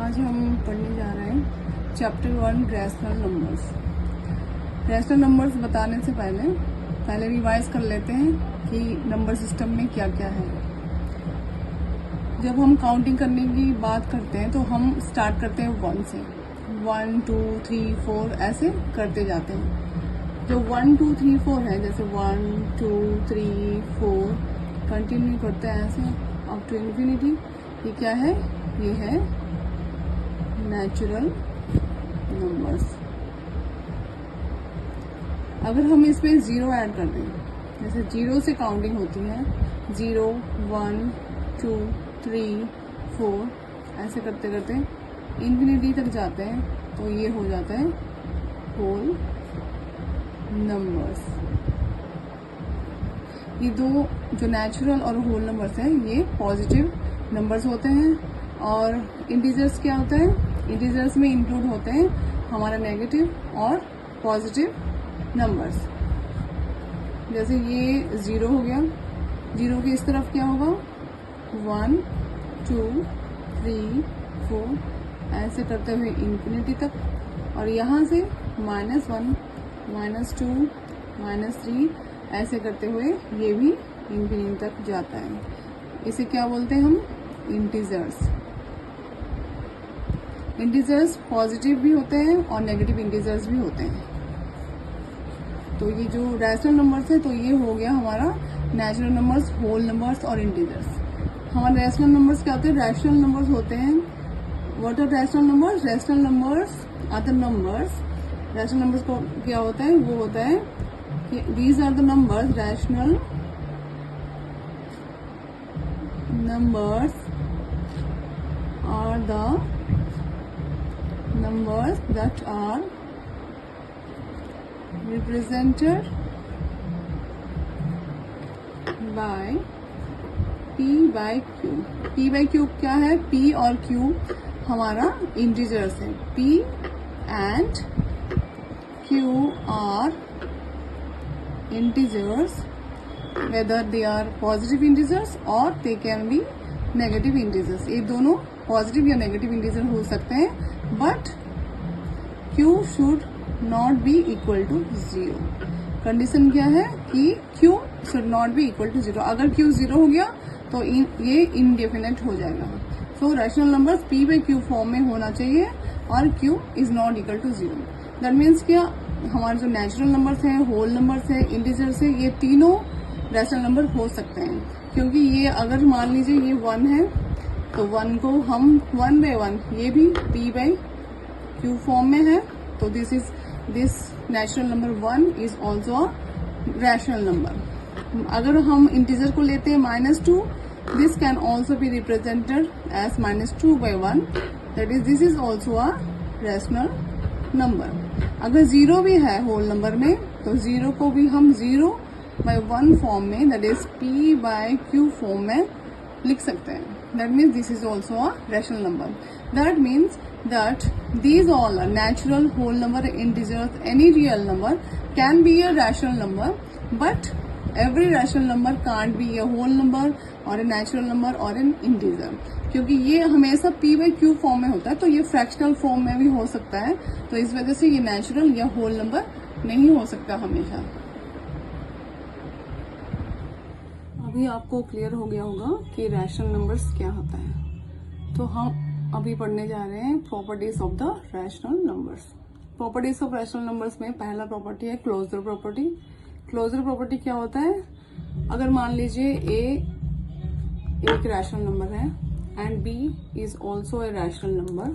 आज हम पढ़ने जा रहे हैं chapter 1 rational numbers. Rational numbers बताने से पहले रिवाइज कर लेते हैं कि नंबर सिस्टम में क्या क्या है। जब हम काउंटिंग करने की बात करते हैं तो हम स्टार्ट करते हैं 1 से, 1 2 3 4 ऐसे करते जाते हैं। जो 1 2 3 4 है, जैसे 1 2 3 4 कंटिन्यू करते हैं ऐसे अप टू इन्फिनिटी। ये क्या है? ये है नेचुरल नंबर्स। अगर हम इसमें 0 ऐड कर दें, जैसे 0 से काउंटिंग होती है, 0 1 2 3 4 ऐसे करते करते इन्फिनिटी तक जाते हैं, तो ये हो जाता है होल नंबर्स। ये दो जो नेचुरल और होल नंबर्स हैं, ये पॉजिटिव नंबर्स होते हैं। और इंटीजर्स क्या होते हैं? इंटीजर्स में इंक्लूड होते हैं हमारा नेगेटिव और पॉजिटिव नंबर्स। जैसे ये 0 हो गया, 0 के इस तरफ क्या होगा? 1 2 3 4 ऐसे करते हुए इन्फिनिटी तक, और यहाँ से -1 -2 -3 ऐसे करते हुए ये भी इन्फिनिटी तक जाता है। इसे क्या बोलते हैं हम? इंटीजर्स। इंटीजर्स पॉजिटिव भी होते हैं और नेगेटिव इंटीजर्स भी होते हैं। तो ये जो रैशनल नंबर्स है, तो ये हो गया हमारा नेचुरल नंबर्स, होल नंबर्स और इंटीजर्स। हमारे रैशनल नंबर्स क्या होते हैं? रैशनल नंबर्स होते हैं। What are rational numbers? Rational numbers are the numbers. Rational numbers को क्या होता है? वो होता है कि these are the numbers, rational numbers are the numbers that are represented by p by q। p by q क्या है? p और q हमारा इंटीजर्स है। p and q are integers, whether they are positive integers or they can be negative integers। ये दोनों positive या negative integer हो सकते हैं, but q should not be equal to 0। Condition क्या है कि q should not be equal to 0। अगर q 0 हो गया तो ये इनडेफिनेट हो जाएगा। So rational numbers p by q form में होना चाहिए और q is not equal to 0। That means क्या? हमारे जो नेचुरल नंबर्स हैं, होल नंबर्स हैं, इंटीजर्स है, ये तीनों रैशनल नंबर हो सकते हैं। क्योंकि ये अगर मान लीजिए ये 1 है, तो 1 को हम 1 बाई 1, ये भी p बाई q फॉर्म में है, तो this natural number 1 is also a rational number. अगर हम इंटीजर को लेते हैं -2, this can also be represented as -2 by 1, that is this is also a rational number. अगर 0 भी है होल नंबर में, तो 0 को भी हम 0 बाई 1 फॉर्म में, that is p by q form में लिख सकते हैं। That means this is also a rational number. That means that these all are natural, whole number, integers, any real number can be a rational number, but every rational number can't be a whole number or a natural number or an integer। क्योंकि ये हमेशा p by q form में होता है, तो ये fractional form में भी हो सकता है, तो इस वजह से ये नेचुरल या होल नंबर नहीं हो सकता हमेशा। अभी आपको क्लियर हो गया होगा कि रैशनल नंबर्स क्या होता है। तो हम अभी पढ़ने जा रहे हैं properties of the rational numbers. Properties of rational numbers में पहला प्रॉपर्टी है क्लोजर प्रॉपर्टी। क्लोजर प्रॉपर्टी क्या होता है? अगर मान लीजिए a एक रैशनल नंबर है and b is also a rational number,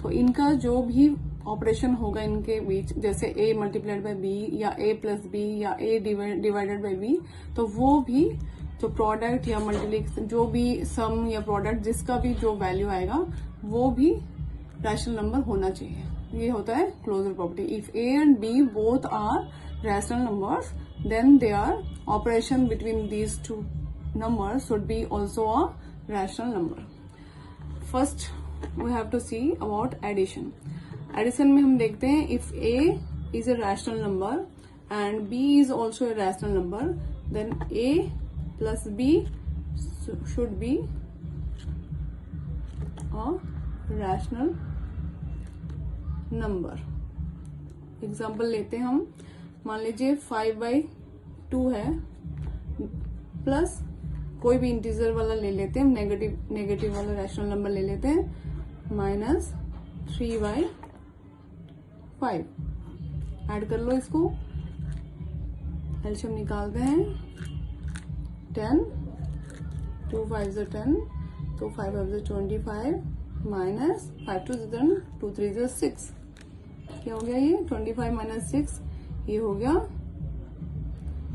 तो इनका जो भी ऑपरेशन होगा इनके बीच, जैसे a मल्टीप्लाइड बाई b या a प्लस b या a डिवाइडेड बाई b, तो वो भी जो प्रोडक्ट या मल्टीप्लिकेशन, जो भी सम या प्रोडक्ट, जिसका भी जो वैल्यू आएगा वो भी रैशनल नंबर होना चाहिए। ये होता है closure property. If a and b both are rational numbers, then they are operation between these two numbers should be also a rational number. First we have to see about addition. Addition में हम देखते हैं if a is a rational number and b is also a rational number, then a plus b should be a rational number. Example लेते हैं हम, मान लीजिए 5/2 है, प्लस कोई भी इंटीजर वाला ले लेते हैं, नेगेटिव वाला रैशनल नंबर ले लेते हैं, -3/5। ऐड कर लो इसको, एलसीएम निकालते हैं, 10, 2 5 10, तो 5 5 25 माइनस 5 2 10, 2 3 6। क्या हो गया ये 25 माइनस 6, ये हो गया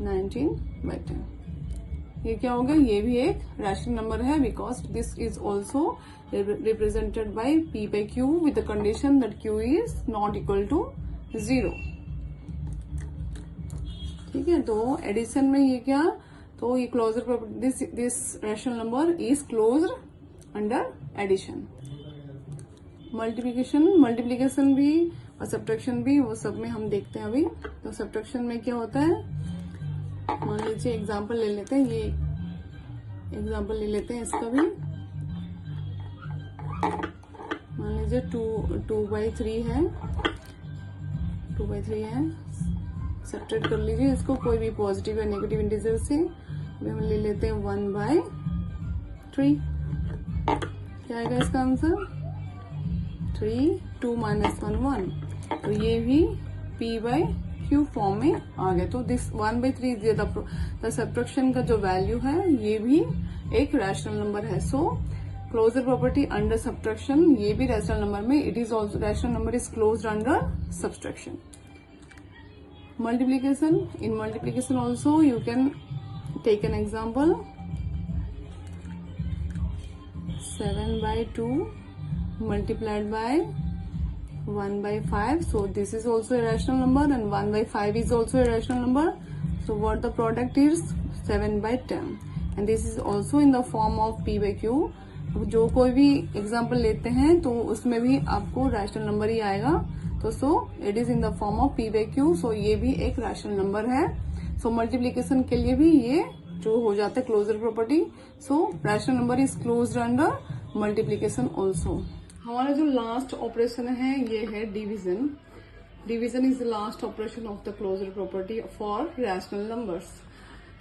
19/10। ये क्या हो गया, ये भी एक रैशनल नंबर है, because this is also represented by p/q with the condition that q is not equal to 0। ठीक है, तो एडिशन में ये क्या, तो ये closure property, this rational number is closed under addition. Multiplication भी और सब्ट्रैक्शन भी, वो सब में हम देखते हैं अभी। तो सब्ट्रैक्शन में क्या होता है, मान लीजिए एग्जाम्पल ले लेते हैं, ये एग्जाम्पल ले लेते हैं इसका भी। मान लीजिए 2/3 है, 2/3 है, सब्ट्रैक्ट कर लीजिए इसको कोई भी पॉजिटिव या नेगेटिव इंटीजर से। अभी हम ले लेते हैं 1/3। क्या आएगा इसका आंसर, 3, 2 माइनस 1 1। तो ये भी p/q फॉर्म में आ गया। तो दिस 1/3 द सब्ट्रैक्शन का जो वैल्यू है, ये भी एक रैशनल नंबर है। सो क्लोजर प्रॉपर्टी अंडर सब्ट्रैक्शन, ये भी रैशनल नंबर में, it is also rational number is closed under subtraction. Multiplication, in multiplication also you can take an example, 7/2 multiplied by 1/5. So this is also a rational number and 1/5 is also a rational number. So what the product is 7/10 and this is also in the form of p/q. जो कोई भी example लेते हैं तो उसमें भी आपको rational number ही आएगा। तो so it is in the form of p/q। सो ये भी एक रैशनल नंबर है। सो मल्टीप्लीकेशन के लिए भी ये जो हो जाता है closure property. So rational number is closed under multiplication also. हमारा जो लास्ट ऑपरेशन है ये है division. Division is the last operation of the closure property for rational numbers.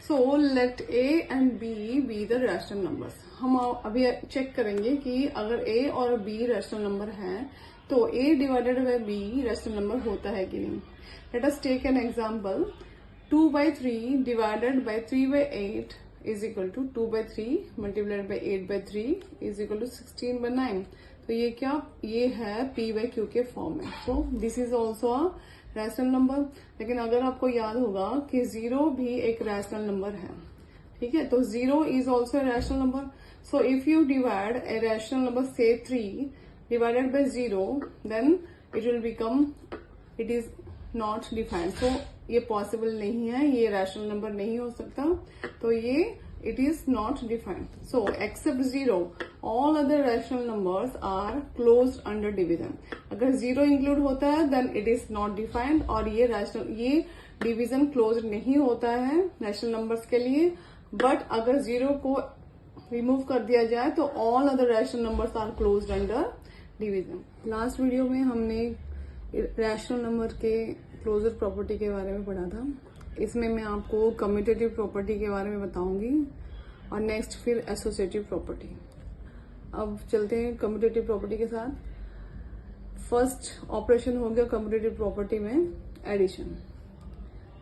So let a and b be the rational numbers. हम अभी check करेंगे कि अगर a और b रैशनल नंबर है तो a divided by b rational number होता है कि नहीं। Let us take an example, 2/3 divided by 3/8 is equal to 2/3 multiplied by 8/3 is equal to 16/9। तो ये क्या, ये है p/q के फॉर्म में। So this is also a rational number. लेकिन अगर आपको याद होगा कि 0 भी एक रैशनल नंबर है, ठीक है, तो 0 is also a rational number. So if you divide a rational number से 3 divided by 0, then it will become, it is not defined. So ये possible नहीं है, ये rational number नहीं हो सकता, तो ये it is not defined. So except 0, all other rational numbers are closed under division. अगर 0 include होता है then it is not defined और ये division closed नहीं होता है rational numbers के लिए। but अगर 0 को remove कर दिया जाए तो all other rational numbers are closed under division. Last video में हमने रैशनल नंबर के क्लोजर प्रॉपर्टी के बारे में पढ़ा था। इसमें मैं आपको कम्यूटेटिव प्रॉपर्टी के बारे में बताऊंगी और नेक्स्ट फिर एसोसिएटिव प्रॉपर्टी। अब चलते हैं कम्यूटेटिव प्रॉपर्टी के साथ। फर्स्ट ऑपरेशन हो गया कम्यूटेटिव प्रॉपर्टी में एडिशन।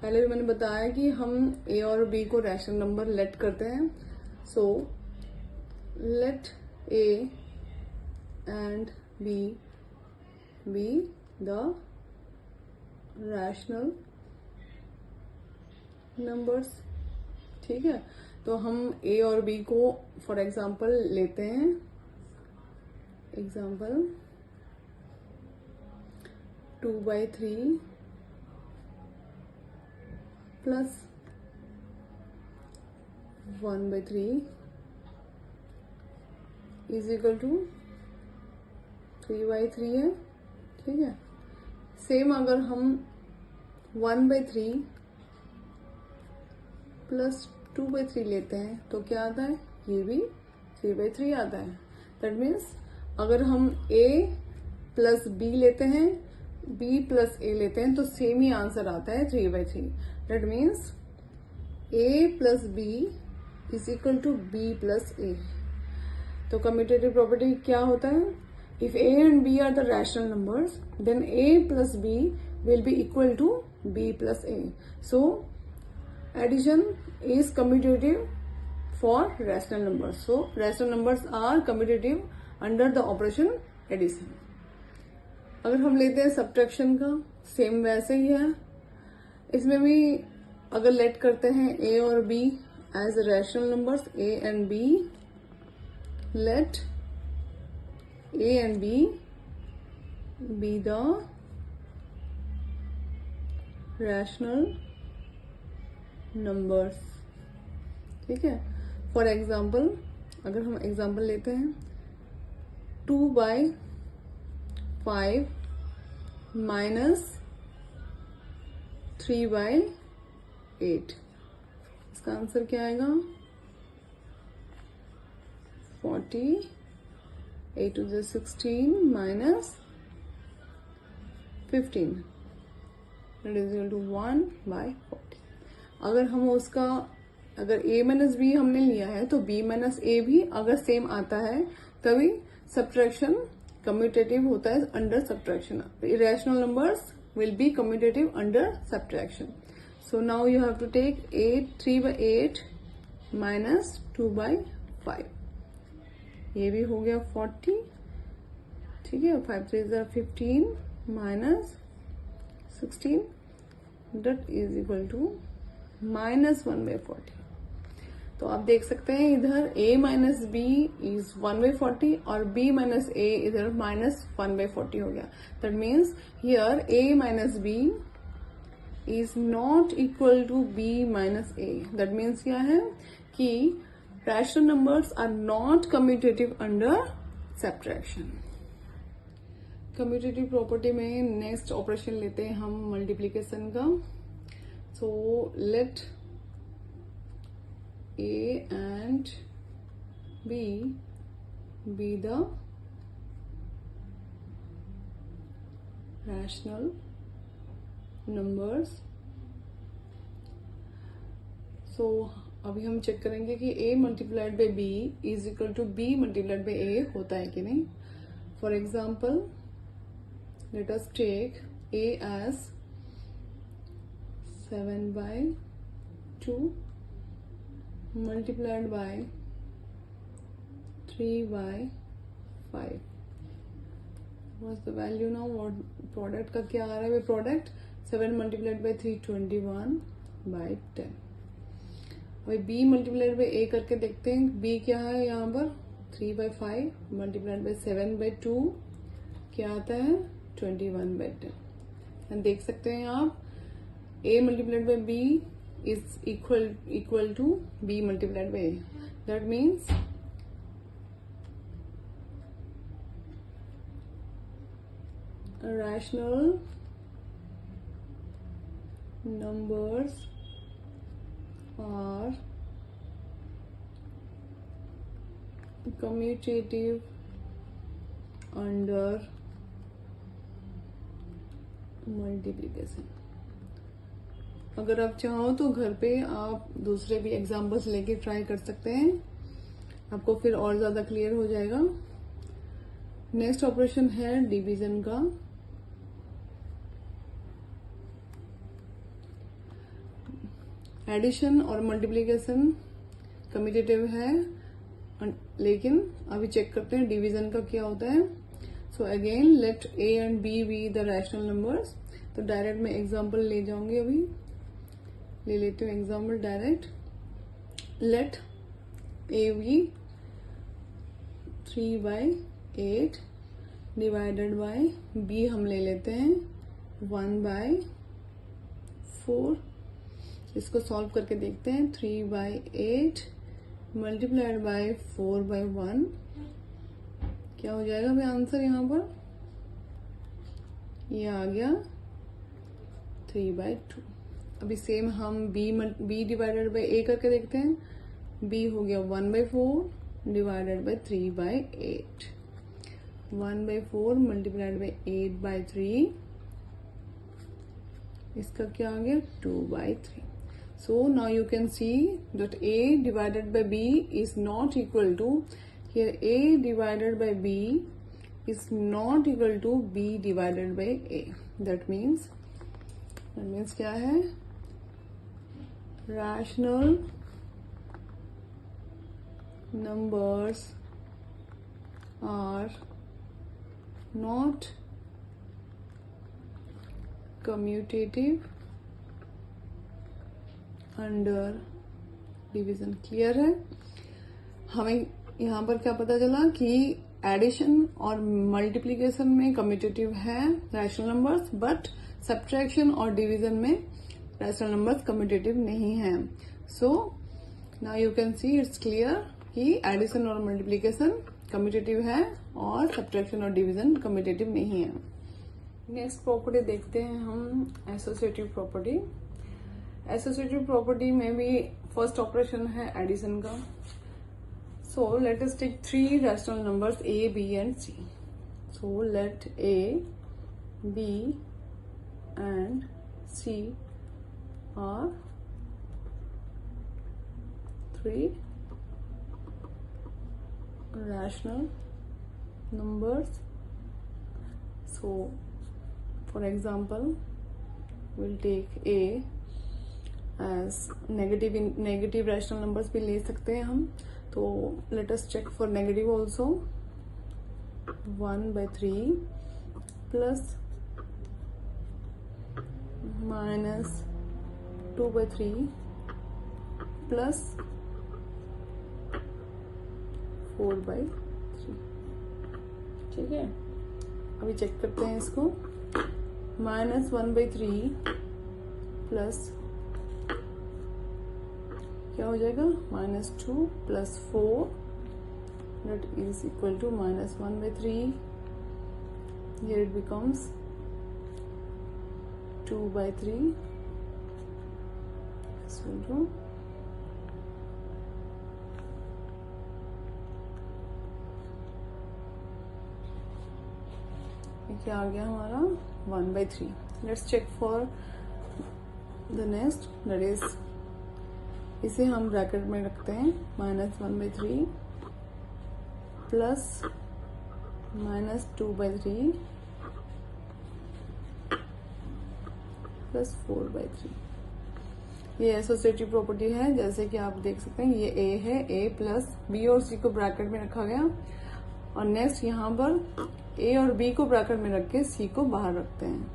पहले भी मैंने बताया कि हम a और b को रैशनल नंबर लेट करते हैं। सो let a and b be the rational numbers। ठीक है, तो हम a और b को फॉर एग्जाम्पल लेते हैं। Example 2/3 plus 1/3 is equal to 3/3 है। ठीक है, सेम अगर हम 1/3 प्लस 2/3 लेते हैं तो क्या आता है, ये भी 3/3 आता है। दैट मीन्स अगर हम a प्लस b लेते हैं, b प्लस a लेते हैं, तो सेम ही आंसर आता है 3/3. That means a plus b is equal to b plus a. तो कम्यूटेटिव प्रॉपर्टी क्या होता है? If a and b are the rational numbers, then a plus b will be equal to b plus a. So addition is commutative for rational numbers. So rational numbers are commutative under the operation addition. अगर हम लेते हैं subtraction का, same वैसे ही है. इसमें भी अगर लेट करते हैं a और b as rational numbers, a and b, let a and b be the rational numbers. ठीक है. फॉर एग्जाम्पल, अगर हम एग्जाम्पल लेते हैं 2/5 माइनस 3/8, इसका आंसर क्या आएगा? 40, 8 to the 16 minus 15, that is equal to 1/40. अगर हम उसका अगर a माइनस बी हमने लिया है तो b माइनस ए भी अगर सेम आता है तभी सब्ट्रैक्शन कम्यूटेटिव होता है under subtraction. Irrational numbers will be commutative under subtraction. So now you have to take 3/8 minus 2/5. ये भी हो गया 40. ठीक है. 5 3 15 minus 16, that is equal to minus 1/40. तो आप देख सकते हैं इधर a माइनस बी इज 1/40 और b माइनस a इधर माइनस 1/40 हो गया. That means here a minus b is not equal to b minus a. That means क्या है कि rational numbers are not commutative under subtraction. Commutative property में next operation लेते हैं हम मल्टीप्लीकेशन का. So let a and b be the rational numbers. So अभी हम चेक करेंगे कि a multiplied by b is equal to b multiplied by a होता है कि नहीं. For example, let us take a as 7/2 multiplied by 3/5. What's the value now? What product का क्या आ रहा है? Product 7 multiplied by 3 21/10. अभी b multiplied by a करके देखते हैं. b क्या है यहाँ पर? 3/5 multiplied by 7/2 क्या आता है? 21/10. एंड देख सकते हैं आप a multiplied by b is equal to b multiplied by a. That means rational numbers are commutative under multiplication. अगर आप चाहो तो घर पे आप दूसरे भी एग्जाम्पल्स लेके ट्राई कर सकते हैं, आपको फिर और ज्यादा क्लियर हो जाएगा. नेक्स्ट ऑपरेशन है डिवीजन का. एडिशन और मल्टीप्लिकेशन कम्यूटेटिव है, लेकिन अभी चेक करते हैं डिवीजन का क्या होता है. So again let a and b be the rational numbers. तो डायरेक्ट मैं एग्जाम्पल ले जाऊंगी, अभी ले लेते हूँ example direct. Let a be 3/8 divided by b हम ले लेते हैं 1/4. इसको सॉल्व करके देखते हैं. 3/8 मल्टीप्लाइड बाय 4/1 क्या हो जाएगा भाई आंसर यहाँ पर? ये आ गया 3/2. अभी सेम हम b डिवाइडेड बाय a करके देखते हैं. b हो गया 1/4 डिवाइडेड बाय 3/8. 1/4 मल्टीप्लाइड बाई 8/3, इसका क्या आ गया 2/3. So now you can see that A divided by B is not equal to, here A divided by B is not equal to B divided by A. That means क्या है, rational numbers are not commutative under division. Clear है. हमें यहाँ पर क्या पता चला कि एडिशन और मल्टीप्लिकेशन में कम्यूटेटिव है रैशनल नंबर्स, बट सब्ट्रैक्शन और डिवीजन में रैशनल नंबर्स कम्यूटेटिव नहीं है. सो now you can see it's clear कि एडिशन और मल्टीप्लिकेशन कम्यूटेटिव है और सब्ट्रैक्शन और डिवीजन कम्यूटेटिव नहीं है. नेक्स्ट प्रॉपर्टी देखते हैं हम, एसोसिएटिव प्रॉपर्टी. एसोसिएटिव प्रॉपर्टी में भी फर्स्ट ऑपरेशन है एडिशन का. So let us take 3 rational numbers A, B and C. So let A, B and C are 3 rational numbers. So for example, we'll take A as negative rational numbers भी ले सकते हैं हम. तो let us check for negative also. 1/3 plus minus 2/3 plus 4/3. ठीक है, अभी check करते हैं इसको. -1/3 प्लस क्या हो जाएगा, -2 plus 4, that is equal to -1/3. Here it becomes 2/3 is equal to क्या आ गया हमारा 1/3. Let's check for the next, that is इसे हम ब्रैकेट में रखते हैं. -1/3 प्लस -2/3 प्लस 4/3. ये एसोसिएटिव प्रॉपर्टी है. जैसे कि आप देख सकते हैं ये A है, A प्लस B और C को ब्रैकेट में रखा गया, और नेक्स्ट यहाँ पर A और B को ब्रैकेट में रख के C को बाहर रखते हैं.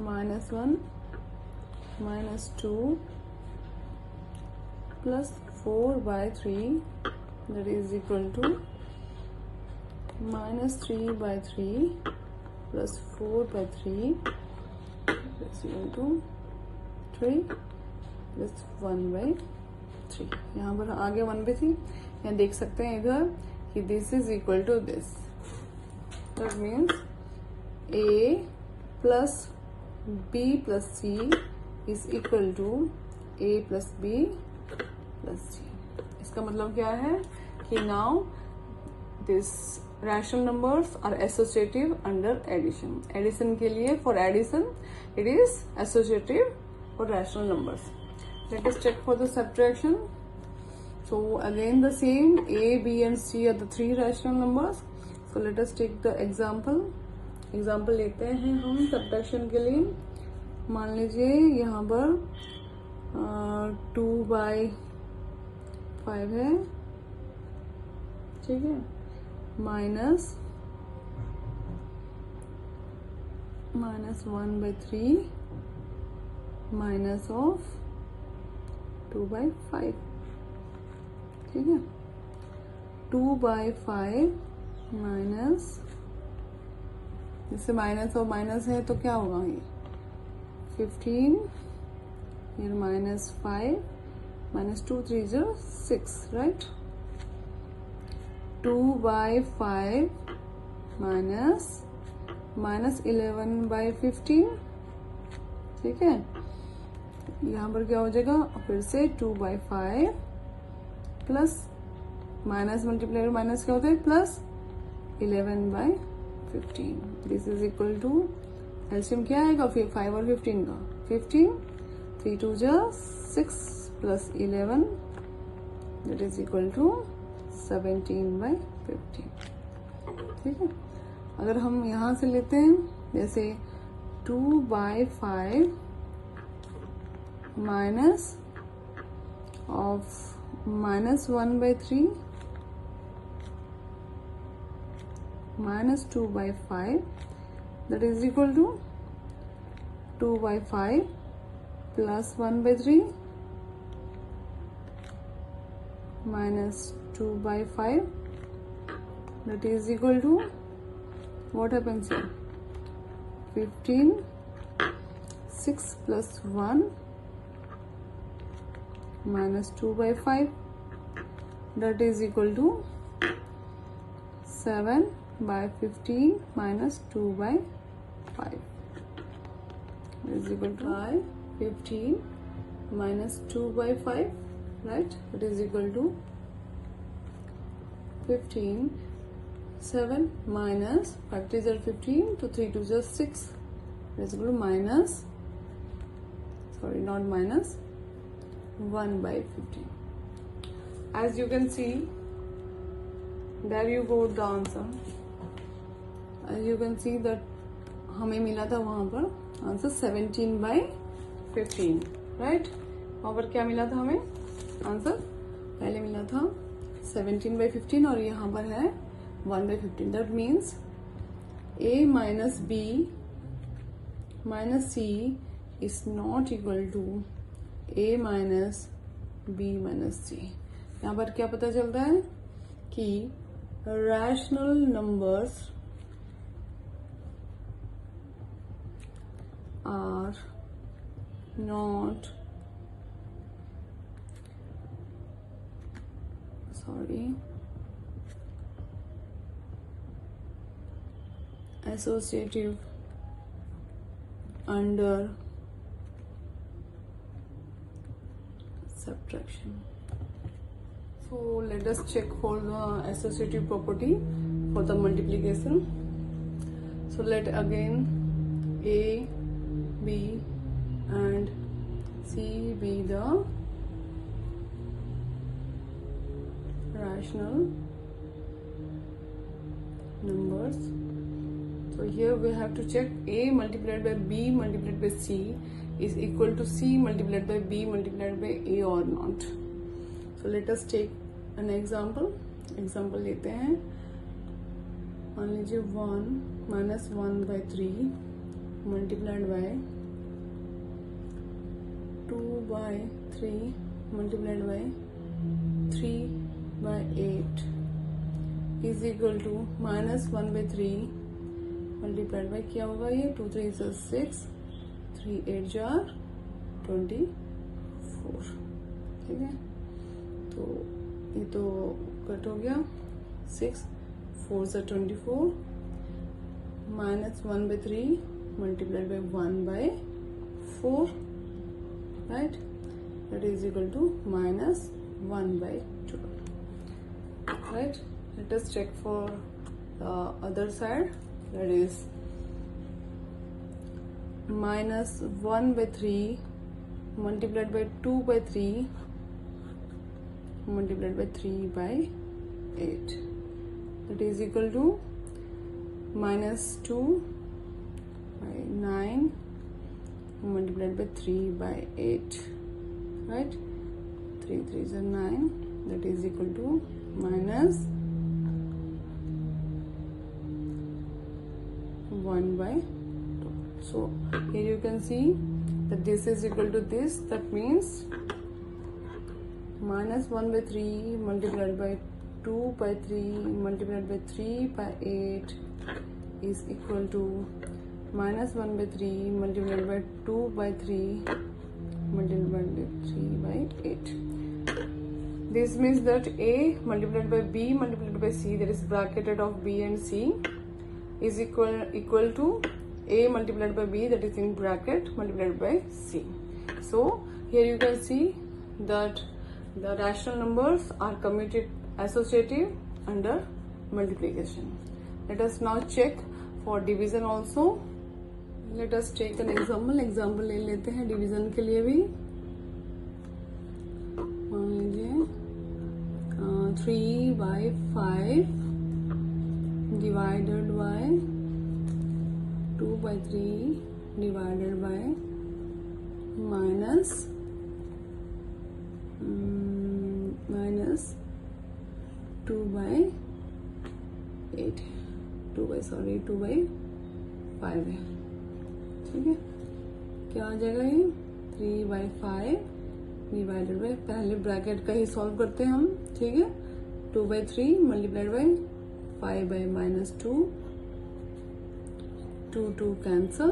-1 -2 plus 4/3, that is equal to -3/3 plus 4/3 is equal to 3 plus 1/3. यहाँ पर आगे 1/3. यहाँ देख सकते हैं इधर कि this is equal to this. That means A plus B plus C is equal to A plus B plus C. इसका मतलब क्या है कि now this rational numbers are associative under addition. Addition के लिए for addition it is associative for rational numbers. Let us check for the subtraction. So again the same, A, B and C are the 3 rational numbers. So let us take the example. Example लेते हैं हम subtraction के लिए. मान लीजिए यहाँ पर 2/5 है, ठीक है, माइनस -1/3 माइनस ऑफ 2/5. ठीक है, 2/5 माइनस, इससे माइनस और माइनस है तो क्या होगा, ये 15, ये -5 -2 3 0 6, राइट. 2/5 माइनस -11/15. ठीक है, यहाँ पर क्या हो जाएगा, फिर से 2/5 प्लस माइनस मल्टीप्लाई माइनस क्या होता है plus 11/15. This is equal to LCM क्या आएगा फिर 5 और 15 का 15 3 2 6 plus 11 that is equal to 17/15. ठीक है. अगर हम यहां से लेते हैं जैसे 2/5 minus of minus 1/3 minus 2/5 that is equal to 2/5 plus 1/3 minus 2/5 that is equal to what happens here 15 6 plus 1 minus 2/5 that is equal to 7/15 minus 2/5 is equal to 15 minus 2/5, right? It is equal to 15. 7 minus 5 3s are 15, to 3 2s are 6. It is equal to minus, sorry, not minus, 1/15. As you can see, there you go the answer. As you can see that हमें मिला था वहां पर answer 17/15, right. वहां पर क्या मिला था हमें आंसर, पहले मिला था 17/15 और यहाँ पर है 1/15. That means a minus b minus c is not equal to a minus b minus c. यहाँ पर क्या पता चलता है कि rational numbers are not, sorry, associative under subtraction. So let us check for the associative property for the multiplication. So let again a, b and c be the rational numbers. So here we have to check a multiplied by b multiplied by c is equal to c multiplied by b multiplied by a or not. So let us take an example. Example लेते हैं. मान लीजिए 1 minus 1/3 multiplied by 2/3 multiplied by 3/8 is equal to minus 1/3 multiplied by क्या होगा ये 2 3 6 3 8 24. ठीक है. तो ये तो कट हो गया. 6 4 24 minus 1/3 multiplied by 1/4, right? That is equal to minus 1/12, right? Let us check for the other side. That is minus 1/3 multiplied by 2/3 multiplied by 3/8. That is equal to minus 2/9 multiplied by 3/8, right? 3 3s are 9. That is equal to minus 1/2. So here you can see that this is equal to this. That means minus 1/3 multiplied by 2/3 multiplied by 3/8 is equal to minus 1/3 multiplied by 2/3 multiplied by 3/8. This means that a multiplied by b multiplied by c, that is bracketed of b and c, is equal to a multiplied by b, that is in bracket, multiplied by c. So here you can see that the rational numbers are associative under multiplication. Let us now check for division also. Let us take an example. Example ले लेते हैं division के लिए भी. मान लीजिए 3/5 divided by 2/3 divided by minus 2/8 2/5 है. ठीक है, क्या आ जाएगा ये 3/5 डिवाइडेड बाई, पहले ब्रैकेट का ही सॉल्व करते हैं हम. ठीक है, 2/3 multiplied by 5/-2 2 cancel.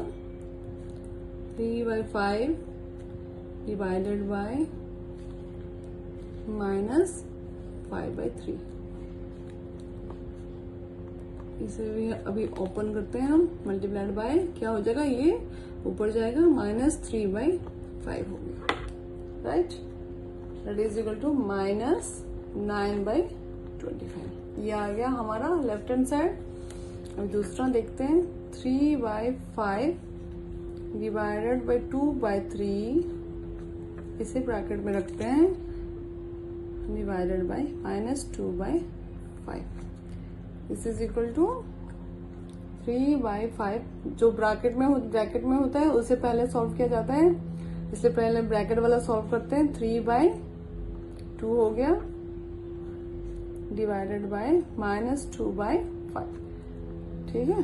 3/5 divided by -5/3. इसे भी अभी ओपन करते हैं हम. मल्टीप्लाइड बाय क्या हो जाएगा, ये ऊपर जाएगा -3/5 हो गया. Right, that is equal to -9/25. ये आ गया हमारा लेफ्ट हैंड साइड. अब दूसरा देखते हैं. 3/5 डिवाइडेड बाई 2/3, इसे ब्रैकेट में रखते हैं, divided by -2/5. This is equal to 3/5. जो ब्रैकेट में होता है उसे पहले सॉल्व किया जाता है, इसलिए पहले ब्रैकेट वाला सॉल्व करते हैं. 3/2 हो गया डिवाइडेड बाय -2/5. ठीक है,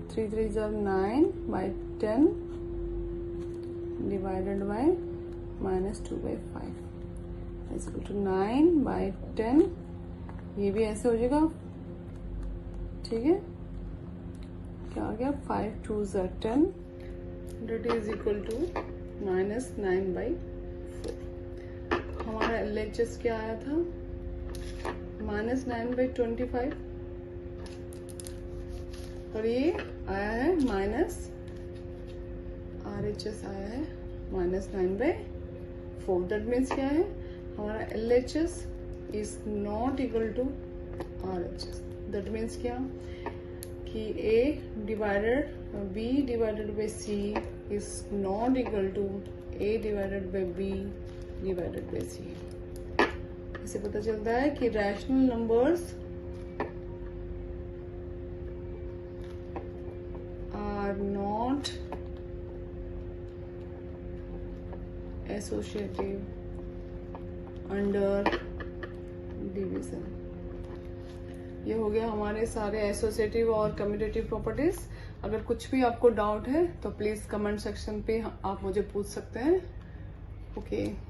3 3 9/10 divided by -2/5 is equal to 9/10. ये भी ऐसे हो जाएगा. ठीक है, क्या आ गया 5 2 10, दैट इज इक्वल टू -9/4. हमारा LHS क्या आया था, -9/25, और ये आया है RHS आया है -9/4. दैट मीन्स क्या है, हमारा LHS is not equal to RHS. That means क्या कि A divided B divided by C is not equal to A divided by B divided by C. इससे पता चलता है कि rational numbers are not associative under division. ये हो गया हमारे सारे एसोसिएटिव और कम्यूटेटिव प्रॉपर्टीज. अगर कुछ भी आपको डाउट है तो प्लीज कमेंट सेक्शन पे आप मुझे पूछ सकते हैं. ओके.